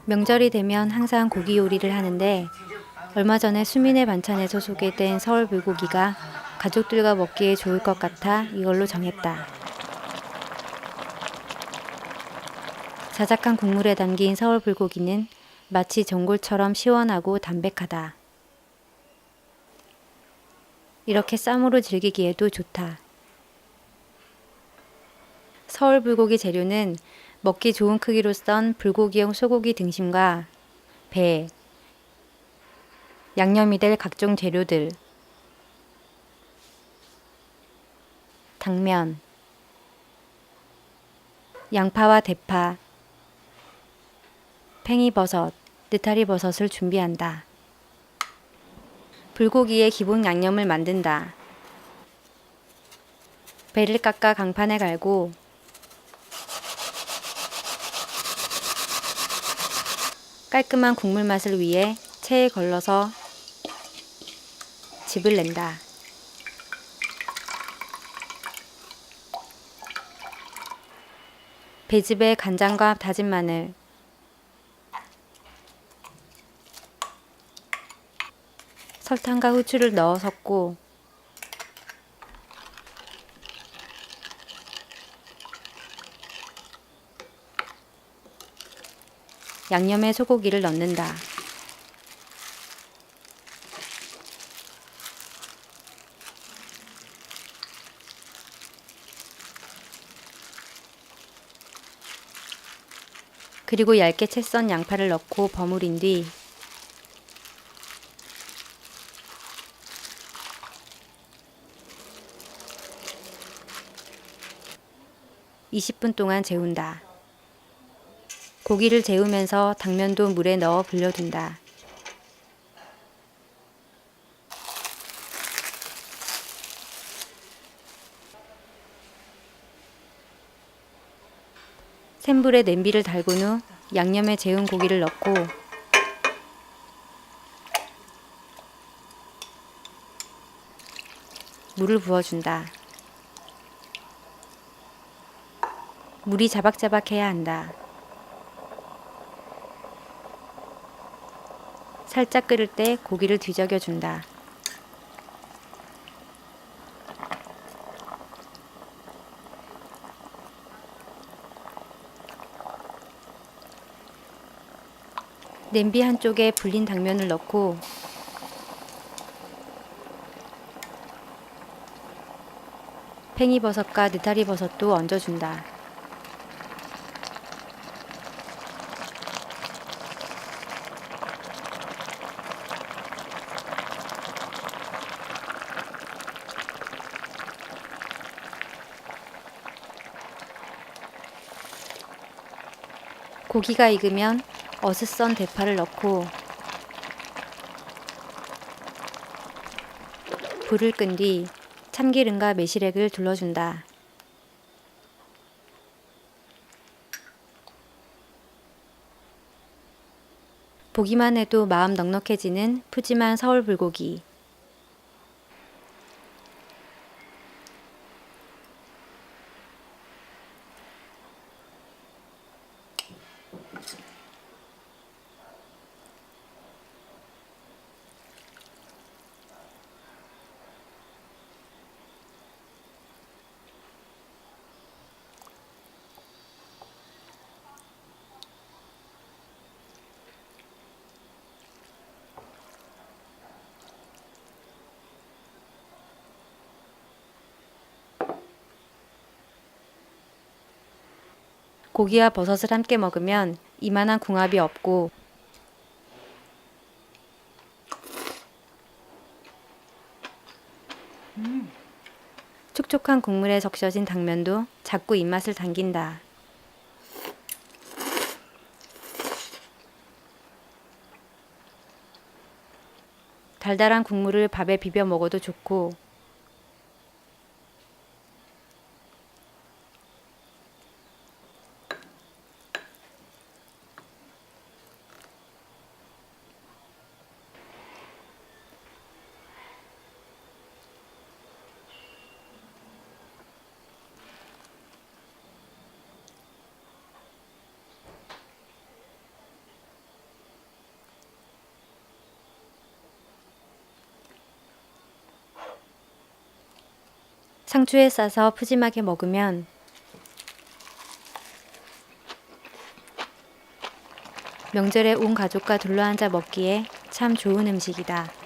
명절이 되면 항상 고기 요리를 하는데 얼마 전에 수민의 반찬에서 소개된 서울 불고기가 가족들과 먹기에 좋을 것 같아 이걸로 정했다. 자작한 국물에 담긴 서울 불고기는 마치 전골처럼 시원하고 담백하다. 이렇게 쌈으로 즐기기에도 좋다. 서울 불고기 재료는 먹기 좋은 크기로 썬 불고기용 소고기 등심과 배, 양념이 될 각종 재료들, 당면, 양파와 대파, 팽이버섯, 느타리버섯을 준비한다. 불고기의 기본 양념을 만든다. 배를 깎아 강판에 갈고 깔끔한 국물 맛을 위해 체에 걸러서 즙을 낸다. 배즙에 간장과 다진 마늘, 설탕과 후추를 넣어 섞고 양념에 소고기를 넣는다. 그리고 얇게 채 썬 양파를 넣고 버무린 뒤 20분 동안 재운다. 고기를 재우면서 당면도 물에 넣어 불려둔다. 센 불에 냄비를 달군 후 양념에 재운 고기를 넣고 물을 부어준다. 물이 자박자박해야 한다. 살짝 끓을 때 고기를 뒤적여준다. 냄비 한쪽에 불린 당면을 넣고 팽이버섯과 느타리버섯도 얹어준다. 고기가 익으면 어슷 썬 대파를 넣고 불을 끈 뒤 참기름과 매실액을 둘러준다. 보기만 해도 마음 넉넉해지는 푸짐한 서울 불고기. 고기와 버섯을 함께 먹으면 이만한 궁합이 없고 촉촉한 국물에 적셔진 당면도 자꾸 입맛을 당긴다. 달달한 국물을 밥에 비벼 먹어도 좋고 상추에 싸서 푸짐하게 먹으면 명절에 온 가족과 둘러앉아 먹기에 참 좋은 음식이다.